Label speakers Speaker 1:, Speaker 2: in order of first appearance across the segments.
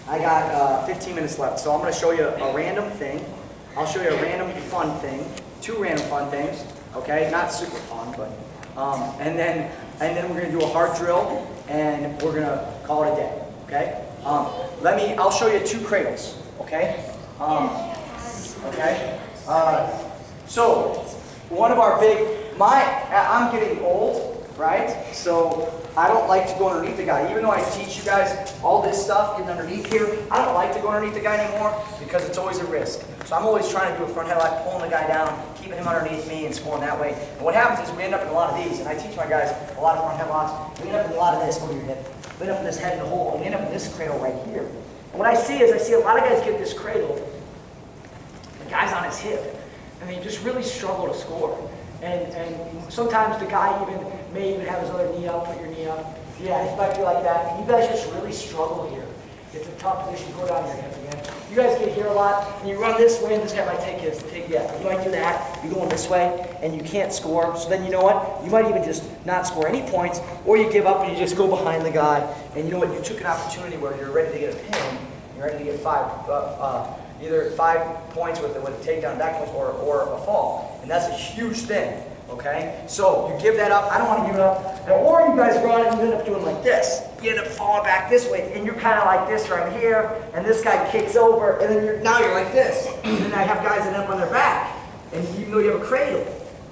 Speaker 1: I got 15 minutes left, so I'm going to show you a random thing. I'll show you a random fun thing, 2 random fun things, okay? Not super fun, but, and then we're going to do a hard drill, and we're going to call it a day, okay? I'll show you 2 cradles, okay? So, one of our I'm getting old, right? So, I don't like to go underneath the guy. Even though I teach you guys all this stuff getting underneath here, I don't like to go underneath the guy anymore because it's always a risk. So I'm always trying to do a front headlock, pulling the guy down, keeping him underneath me and scoring that way. And what happens is we end up in a lot of these, and I teach my guys a lot of front headlocks. We end up in a lot of this over your hip. We end up in this head in the hole, and we end up in this cradle right here. And what I see is a lot of guys get this cradle, the guy's on his hip, and they just really struggle to score. And sometimes the guy may even have his other knee up, put your knee up. Yeah, he might be like that. And you guys just really struggle here. It's a tough position. Go down your hip again. You guys get here a lot, and you run this way, and this guy might take you might do that. You're going this way, and you can't score. So then you know what? You might even just not score any points, or you give up and you just go behind the guy. And you know what? You took an opportunity where you're ready to get a pin. You're ready to get either 5 points with a takedown, back points, or a fall. And that's a huge thing, okay? So you give that up. I don't want to give it up. Or you guys run and you end up doing like this. You end up falling back this way, and you're kind of like this right here, and this guy kicks over, and then now you're like this. And then I have guys that end up on their back, and even though you have a cradle,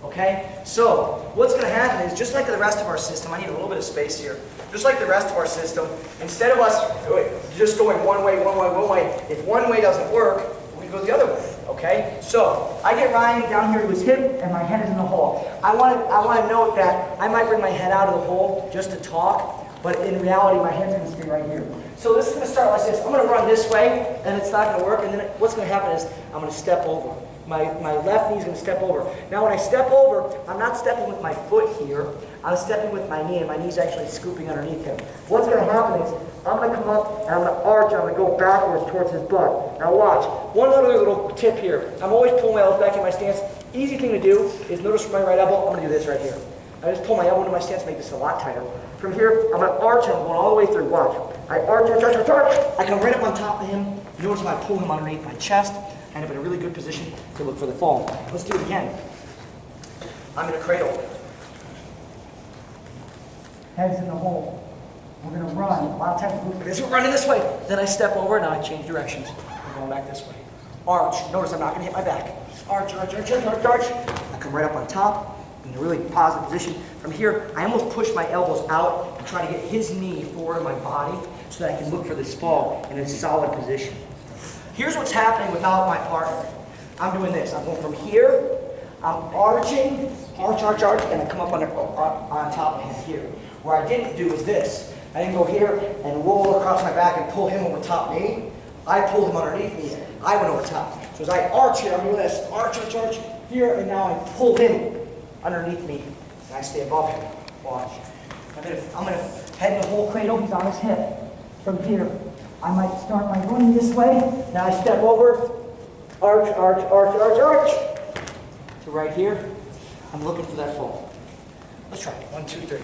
Speaker 1: okay? So what's going to happen is, just like the rest of our system, I need a little bit of space here. Just like the rest of our system, instead of us just going one way, if one way doesn't work, we go the other way, okay? So I get Ryan down here to his hip, and my head is in the hole. I want to note that I might bring my head out of the hole just to talk, but in reality, my head's going to stay right here. So this is going to start like this. I'm going to run this way, and it's not going to work, and then what's going to happen is I'm going to step over. My left knee is going to step over. Now when I step over, I'm not stepping with my foot here. I'm stepping with my knee, and my knee's actually scooping underneath him. What's going to happen is I'm going to come up, and I'm going to arch, and I'm going to go backwards towards his butt. Now watch. One other little tip here. I'm always pulling my elbow back in my stance. Easy thing to do is notice my right elbow. I'm going to do this right here. I just pull my elbow into my stance, make this a lot tighter. From here, I'm going to arch, and I'm going all the way through. Watch. I arch. I come right up on top of him. Notice if I pull him underneath my chest. I end up in a really good position to look for the fall. Let's do it again. I'm in a cradle. Head's in the hole. We're going to run. A lot of times we're running this way. Then I step over, and now I change directions. I'm going back this way. Arch. Notice I'm not going to hit my back. Arch. I come right up on top in a really positive position. From here, I almost push my elbows out and try to get his knee forward of my body so that I can look for this fall in a solid position. Here's what's happening without my partner. I'm doing this. I'm going from here, I'm arching, arch, and I come up on top of him here. Where I didn't do is this. I didn't go here and roll across my back and pull him over top me. I pulled him underneath me. I went over top. So as I arch here, I'm doing this. Arch here, and now I pull him underneath me, and I stay above him. Watch. I'm gonna head in the whole cradle. He's on his hip. From here, I might start by running this way. Now I step over, arch. To right here, I'm looking for that fall. Let's try it. 1, 2, 3.